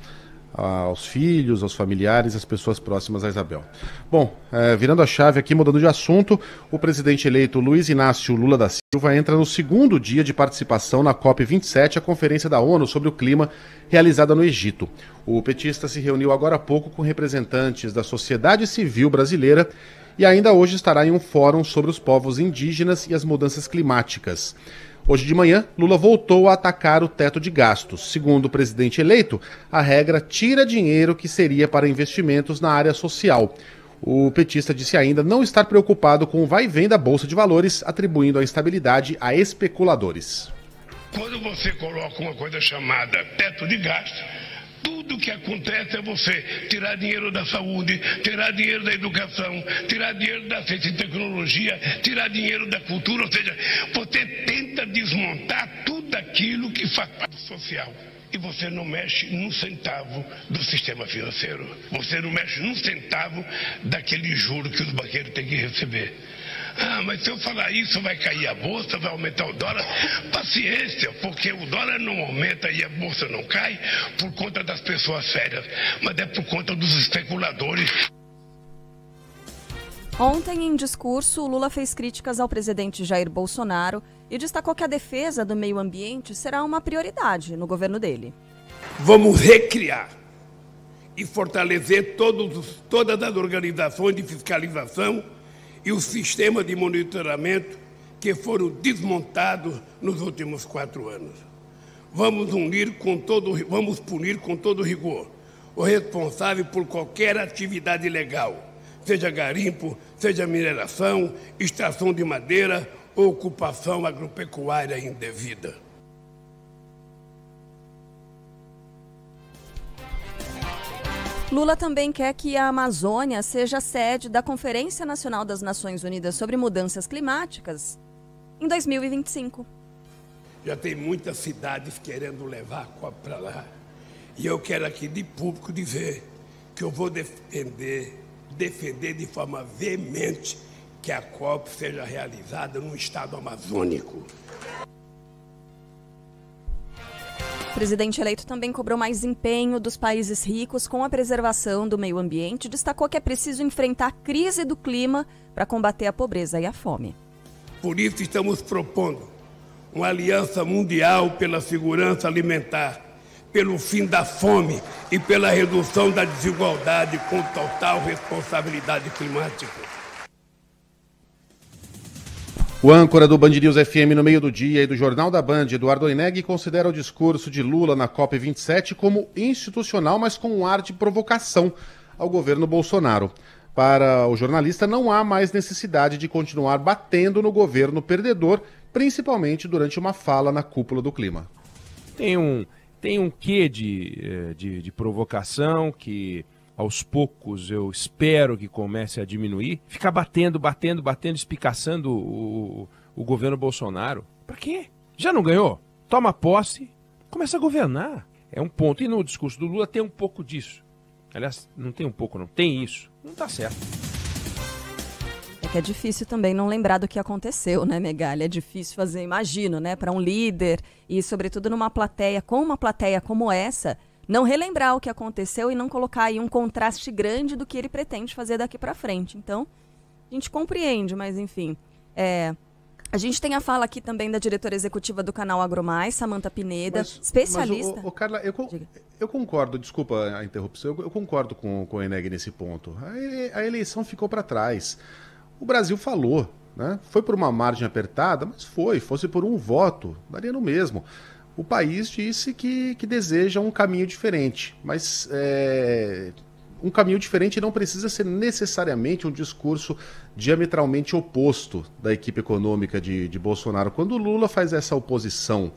aos filhos, aos familiares, às pessoas próximas a Isabel. Bom, virando a chave aqui, mudando de assunto, o presidente eleito Luiz Inácio Lula da Silva entra no segundo dia de participação na COP27, a Conferência da ONU sobre o Clima, realizada no Egito. O petista se reuniu agora há pouco com representantes da sociedade civil brasileira e ainda hoje estará em um fórum sobre os povos indígenas e as mudanças climáticas. Hoje de manhã, Lula voltou a atacar o teto de gastos. Segundo o presidente eleito, a regra tira dinheiro que seria para investimentos na área social. O petista disse ainda não estar preocupado com o vai e vem da Bolsa de Valores, atribuindo a instabilidade a especuladores. Quando você coloca uma coisa chamada teto de gastos, tudo que acontece é você tirar dinheiro da saúde, tirar dinheiro da educação, tirar dinheiro da ciência e tecnologia, tirar dinheiro da cultura, ou seja, você tenta desmontar tudo aquilo que faz parte social. E você não mexe num centavo do sistema financeiro. Você não mexe num centavo daquele juro que os banqueiros têm que receber. Ah, mas se eu falar isso, vai cair a bolsa, vai aumentar o dólar. Paciência, porque o dólar não aumenta e a bolsa não cai por conta das pessoas sérias, mas é por conta dos especuladores. Ontem, em discurso, Lula fez críticas ao presidente Jair Bolsonaro e destacou que a defesa do meio ambiente será uma prioridade no governo dele. Vamos recriar e fortalecer todas as organizações de fiscalização e o sistema de monitoramento que foram desmontados nos últimos 4 anos. Vamos punir com todo rigor o responsável por qualquer atividade ilegal, seja garimpo, seja mineração, extração de madeira ou ocupação agropecuária indevida. Lula também quer que a Amazônia seja sede da Conferência Nacional das Nações Unidas sobre Mudanças Climáticas em 2025. Já tem muitas cidades querendo levar a COP para lá. E eu quero aqui de público dizer que eu vou defender de forma veemente que a COP seja realizada no estado amazônico. O presidente eleito também cobrou mais empenho dos países ricos com a preservação do meio ambiente e destacou que é preciso enfrentar a crise do clima para combater a pobreza e a fome. Por isso estamos propondo uma aliança mundial pela segurança alimentar, pelo fim da fome e pela redução da desigualdade com total responsabilidade climática. O âncora do Band News FM no meio do dia e do Jornal da Band, Eduardo Oineg, considera o discurso de Lula na COP27 como institucional, mas com um ar de provocação ao governo Bolsonaro. Para o jornalista, não há mais necessidade de continuar batendo no governo perdedor, principalmente durante uma fala na cúpula do clima. Tem um quê de provocação que aos poucos eu espero que comece a diminuir. Ficar batendo, espicaçando o governo Bolsonaro. Pra quê? Já não ganhou? Toma posse, começa a governar. É um ponto. E no discurso do Lula tem um pouco disso. Aliás, não tem um pouco, não. Tem isso. Não tá certo. É que é difícil também não lembrar do que aconteceu, né, Megali? É difícil fazer, imagino, né, para um líder e, sobretudo, numa plateia, com uma plateia como essa, não relembrar o que aconteceu e não colocar aí um contraste grande do que ele pretende fazer daqui para frente. Então, a gente compreende, mas, enfim, a gente tem a fala aqui também da diretora executiva do canal AgroMais, Samantha Pineda, especialista. Mas, Carla, eu concordo, desculpa a interrupção, eu concordo com o Oineg nesse ponto. A eleição ficou para trás. O Brasil falou, né? Foi por uma margem apertada, mas fosse por um voto, daria no mesmo. O país disse que deseja um caminho diferente, mas um caminho diferente não precisa ser necessariamente um discurso diametralmente oposto da equipe econômica de Bolsonaro. Quando o Lula faz essa oposição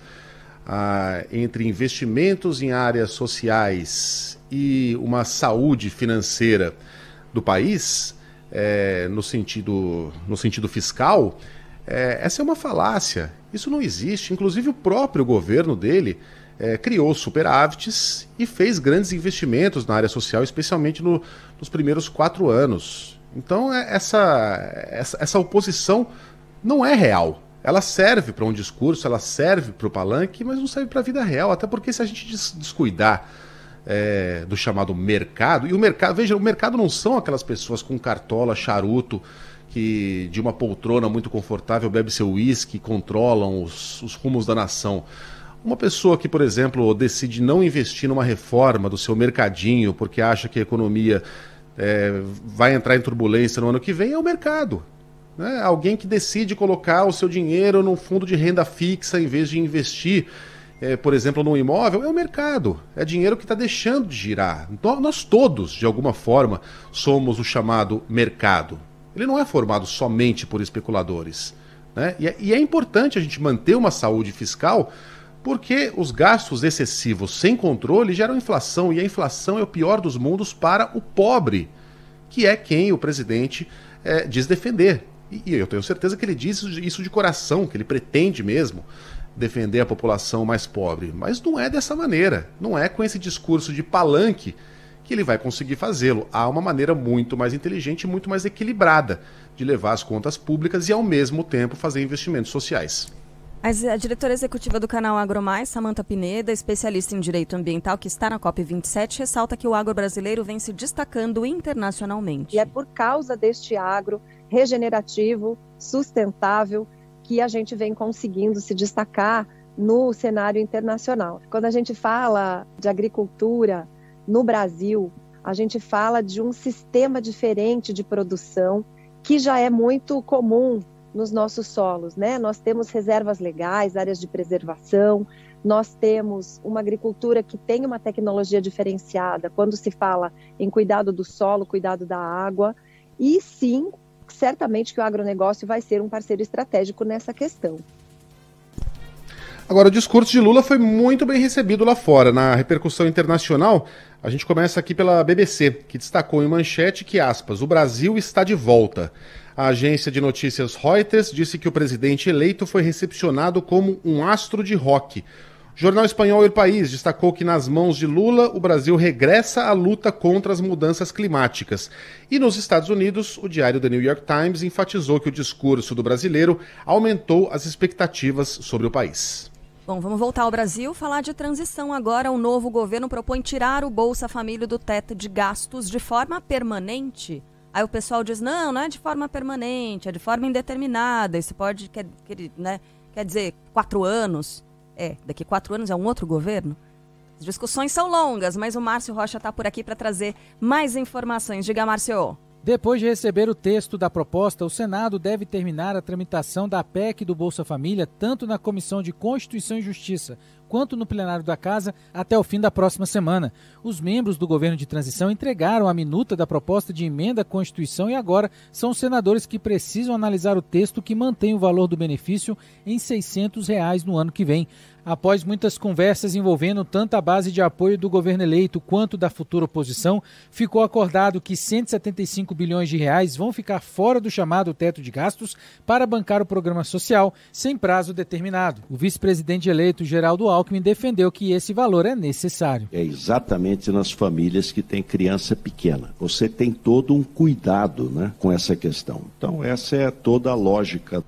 entre investimentos em áreas sociais e uma saúde financeira do país, no sentido fiscal, essa é uma falácia. Isso não existe. Inclusive o próprio governo dele criou superávites e fez grandes investimentos na área social, especialmente nos primeiros 4 anos. Então essa oposição não é real. Ela serve para um discurso, ela serve para o palanque, mas não serve para a vida real. Até porque se a gente descuidar do chamado mercado, e o mercado, veja, o mercado não são aquelas pessoas com cartola, charuto, que de uma poltrona muito confortável bebe seu uísque, controlam os rumos da nação. Uma pessoa que, por exemplo, decide não investir numa reforma do seu mercadinho porque acha que a economia vai entrar em turbulência no ano que vem, é o mercado. Né? Alguém que decide colocar o seu dinheiro num fundo de renda fixa em vez de investir, por exemplo, num imóvel, é o mercado. É dinheiro que está deixando de girar. Então, nós todos, de alguma forma, somos o chamado mercado. Ele não é formado somente por especuladores. Né? E é importante a gente manter uma saúde fiscal, porque os gastos excessivos sem controle geram inflação, e a inflação é o pior dos mundos para o pobre, que é quem o presidente diz defender. E eu tenho certeza que ele diz isso de coração, que ele pretende mesmo defender a população mais pobre. Mas não é dessa maneira, não é com esse discurso de palanque que ele vai conseguir fazê-lo. Há uma maneira muito mais inteligente e muito mais equilibrada de levar as contas públicas e, ao mesmo tempo, fazer investimentos sociais. A diretora executiva do canal AgroMais, Samantha Pineda, especialista em direito ambiental que está na COP27, ressalta que o agro brasileiro vem se destacando internacionalmente. E é por causa deste agro regenerativo, sustentável, que a gente vem conseguindo se destacar no cenário internacional. Quando a gente fala de agricultura no Brasil, a gente fala de um sistema diferente de produção que já é muito comum nos nossos solos, né? Nós temos reservas legais, áreas de preservação, nós temos uma agricultura que tem uma tecnologia diferenciada quando se fala em cuidado do solo, cuidado da água, e sim, certamente que o agronegócio vai ser um parceiro estratégico nessa questão. Agora, o discurso de Lula foi muito bem recebido lá fora. Na repercussão internacional, a gente começa aqui pela BBC, que destacou em manchete que, aspas, o Brasil está de volta. A agência de notícias Reuters disse que o presidente eleito foi recepcionado como um astro de rock. O jornal espanhol El País destacou que nas mãos de Lula, o Brasil regressa à luta contra as mudanças climáticas. E nos Estados Unidos, o diário The New York Times enfatizou que o discurso do brasileiro aumentou as expectativas sobre o país. Bom, vamos voltar ao Brasil, falar de transição agora. O novo governo propõe tirar o Bolsa Família do teto de gastos de forma permanente. Aí o pessoal diz, não é de forma permanente, é de forma indeterminada. Isso pode, quer dizer, 4 anos. Daqui 4 anos é um outro governo. As discussões são longas, mas o Márcio Rocha está por aqui para trazer mais informações. Diga, Márcio. Depois de receber o texto da proposta, o Senado deve terminar a tramitação da PEC do Bolsa Família, tanto na Comissão de Constituição e Justiça quanto no plenário da Casa, até o fim da próxima semana. Os membros do governo de transição entregaram a minuta da proposta de emenda à Constituição e agora são os senadores que precisam analisar o texto que mantém o valor do benefício em R$ 600 no ano que vem. Após muitas conversas envolvendo tanto a base de apoio do governo eleito quanto da futura oposição, ficou acordado que 175 bilhões de reais vão ficar fora do chamado teto de gastos para bancar o programa social sem prazo determinado. O vice-presidente eleito, Geraldo Alckmin, defendeu que esse valor é necessário. É exatamente nas famílias que tem criança pequena. Você tem todo um cuidado, né, com essa questão. Então essa é toda a lógica.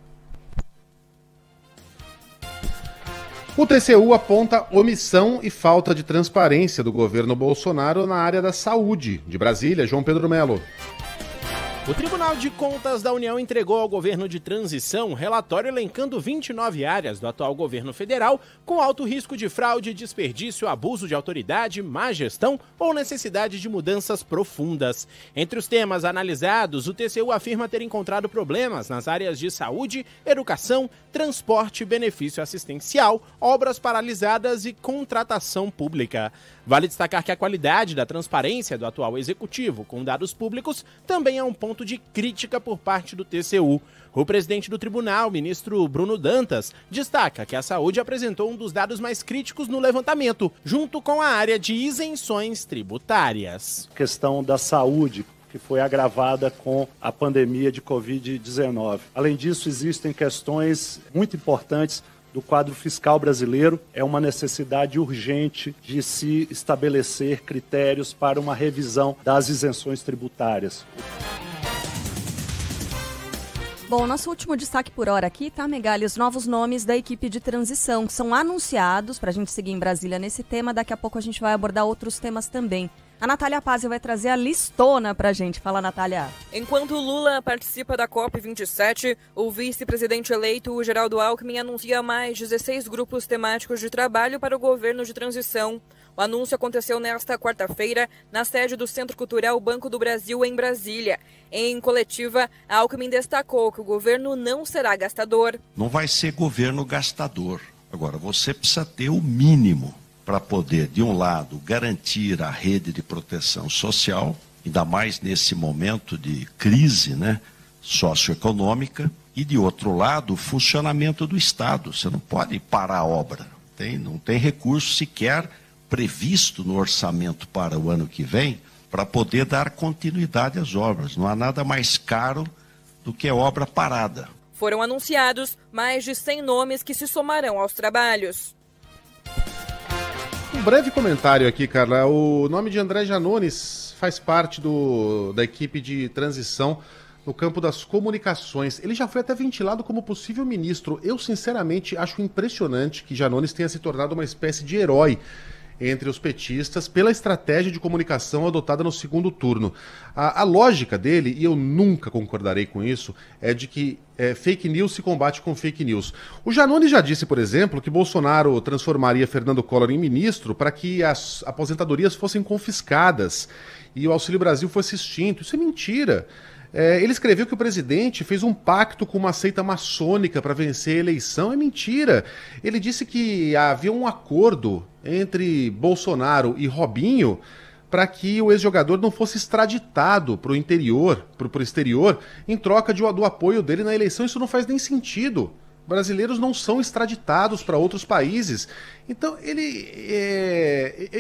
O TCU aponta omissão e falta de transparência do governo Bolsonaro na área da saúde. De Brasília, João Pedro Melo. O Tribunal de Contas da União entregou ao governo de transição um relatório elencando 29 áreas do atual governo federal com alto risco de fraude, desperdício, abuso de autoridade, má gestão ou necessidade de mudanças profundas. Entre os temas analisados, o TCU afirma ter encontrado problemas nas áreas de saúde, educação, transporte, benefício assistencial, obras paralisadas e contratação pública. Vale destacar que a qualidade da transparência do atual executivo com dados públicos também é um ponto de crítica por parte do TCU. O presidente do tribunal, ministro Bruno Dantas, destaca que a saúde apresentou um dos dados mais críticos no levantamento, junto com a área de isenções tributárias. A questão da saúde, que foi agravada com a pandemia de Covid-19. Além disso, existem questões muito importantes do quadro fiscal brasileiro. É uma necessidade urgente de se estabelecer critérios para uma revisão das isenções tributárias. Bom, nosso último destaque por hora aqui, tá, Megali? Os novos nomes da equipe de transição que são anunciados para a gente seguir em Brasília nesse tema. Daqui a pouco a gente vai abordar outros temas também. A Natália Pazzi vai trazer a listona pra gente. Fala, Natália. Enquanto Lula participa da COP27, o vice-presidente eleito, Geraldo Alckmin, anuncia mais 16 grupos temáticos de trabalho para o governo de transição. O anúncio aconteceu nesta quarta-feira, na sede do Centro Cultural Banco do Brasil, em Brasília. Em coletiva, Alckmin destacou que o governo não será gastador. Não vai ser governo gastador. Agora, você precisa ter o mínimo para poder, de um lado, garantir a rede de proteção social, ainda mais nesse momento de crise, né, socioeconômica, e, de outro lado, o funcionamento do Estado. Você não pode parar a obra. Não tem recurso sequer previsto no orçamento para o ano que vem para poder dar continuidade às obras. Não há nada mais caro do que obra parada. Foram anunciados mais de 100 nomes que se somarão aos trabalhos. Um breve comentário aqui, Carla. O nome de André Janones faz parte da equipe de transição no campo das comunicações. Ele já foi até ventilado como possível ministro. Eu, sinceramente, acho impressionante que Janones tenha se tornado uma espécie de herói entre os petistas pela estratégia de comunicação adotada no segundo turno. A lógica dele, e eu nunca concordarei com isso, é de que fake news se combate com fake news. O Janones já disse, por exemplo, que Bolsonaro transformaria Fernando Collor em ministro para que as aposentadorias fossem confiscadas e o Auxílio Brasil fosse extinto. Isso é mentira. Ele escreveu que o presidente fez um pacto com uma seita maçônica para vencer a eleição. É mentira. Ele disse que havia um acordo entre Bolsonaro e Robinho para que o ex-jogador não fosse extraditado para o interior, para o exterior, em troca do apoio dele na eleição. Isso não faz nem sentido. Brasileiros não são extraditados para outros países. Então,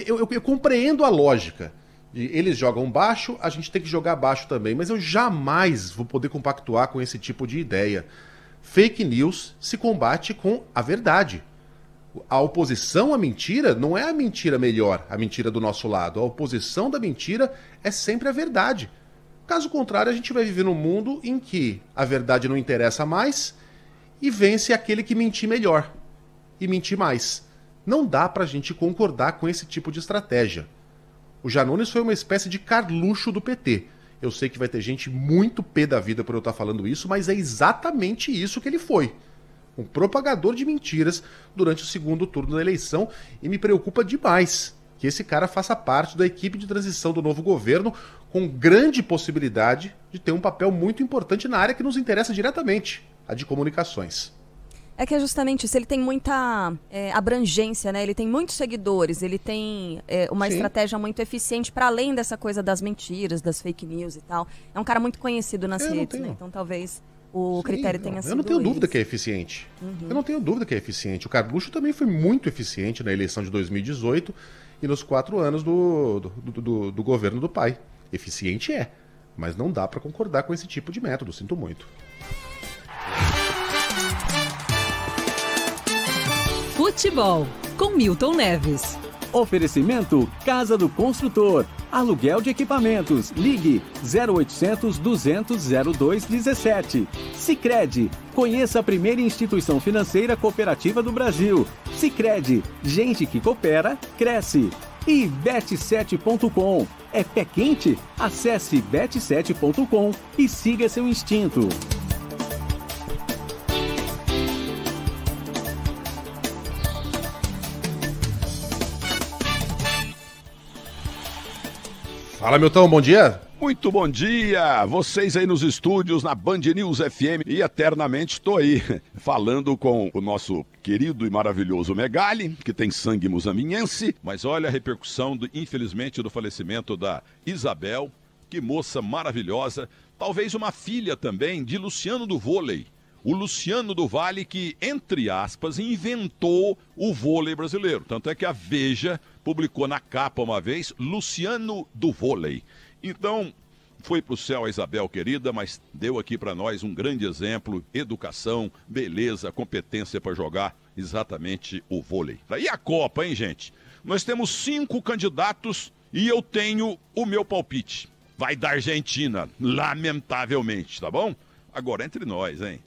eu compreendo a lógica. Eles jogam baixo, a gente tem que jogar baixo também. Mas eu jamais vou poder compactuar com esse tipo de ideia. Fake news se combate com a verdade. A oposição à mentira não é a mentira melhor, a mentira do nosso lado. A oposição da mentira é sempre a verdade. Caso contrário, a gente vai viver num mundo em que a verdade não interessa mais e vence aquele que mentir melhor e mentir mais. Não dá pra gente concordar com esse tipo de estratégia. O Janones foi uma espécie de Carluxo do PT. Eu sei que vai ter gente muito pé da vida por eu estar falando isso, mas é exatamente isso que ele foi. Um propagador de mentiras durante o segundo turno da eleição, e me preocupa demais que esse cara faça parte da equipe de transição do novo governo com grande possibilidade de ter um papel muito importante na área que nos interessa diretamente, a de comunicações. É que é justamente isso, ele tem muita abrangência, né? Ele tem muitos seguidores, ele tem uma estratégia muito eficiente para além dessa coisa das mentiras, das fake news e tal. É um cara muito conhecido nas redes, né? Então talvez o critério tenha sido Eu não tenho dúvida isso. que é eficiente. Eu não tenho dúvida que é eficiente. O Carluxo também foi muito eficiente na eleição de 2018 e nos 4 anos do governo do pai. Eficiente é, mas não dá para concordar com esse tipo de método, sinto muito. Futebol, com Milton Neves. Oferecimento Casa do Construtor. Aluguel de equipamentos. Ligue 0800 200 0217. Sicredi. Conheça a primeira instituição financeira cooperativa do Brasil. Sicredi. Gente que coopera, cresce. E bet7.com. É pé quente? Acesse bet7.com e siga seu instinto. Fala, Milton, bom dia. Muito bom dia, vocês aí nos estúdios, na Band News FM, e eternamente estou aí falando com o nosso querido e maravilhoso Megali, que tem sangue moçambiquense, mas olha a repercussão, infelizmente, do falecimento da Isabel, que moça maravilhosa, talvez uma filha também de Luciano do Vôlei. O Luciano do Vale que, entre aspas, inventou o vôlei brasileiro. Tanto é que a Veja publicou na capa uma vez, Luciano do Vôlei. Então, foi pro céu a Isabel querida, mas deu aqui para nós um grande exemplo, educação, beleza, competência para jogar exatamente o vôlei. E a Copa, hein, gente? Nós temos 5 candidatos e eu tenho o meu palpite. Vai da Argentina, lamentavelmente, tá bom? Agora, entre nós, hein?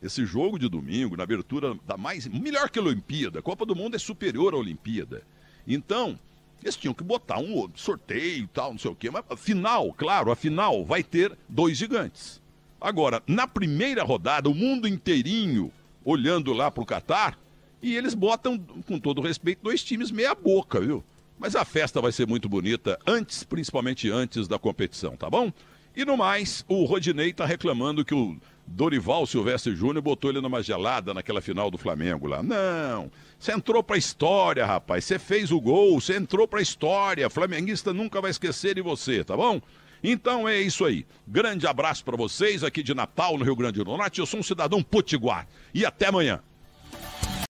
Esse jogo de domingo, na abertura da melhor que a Olimpíada, a Copa do Mundo é superior à Olimpíada. Então, eles tinham que botar um sorteio e tal, não sei o quê. Mas a final, claro, a final vai ter 2 gigantes. Agora, na primeira rodada, o mundo inteirinho olhando lá pro Catar, e eles botam, com todo respeito, 2 times meia boca, viu? Mas a festa vai ser muito bonita antes, principalmente antes da competição, tá bom? E no mais, o Rodinei tá reclamando que o Dorival Silvestre Júnior botou ele numa gelada naquela final do Flamengo lá. Não, você entrou pra história, rapaz. Você fez o gol, você entrou pra história. Flamenguista nunca vai esquecer de você, tá bom? Então é isso aí. Grande abraço pra vocês aqui de Natal, no Rio Grande do Norte. Eu sou um cidadão potiguar. E até amanhã.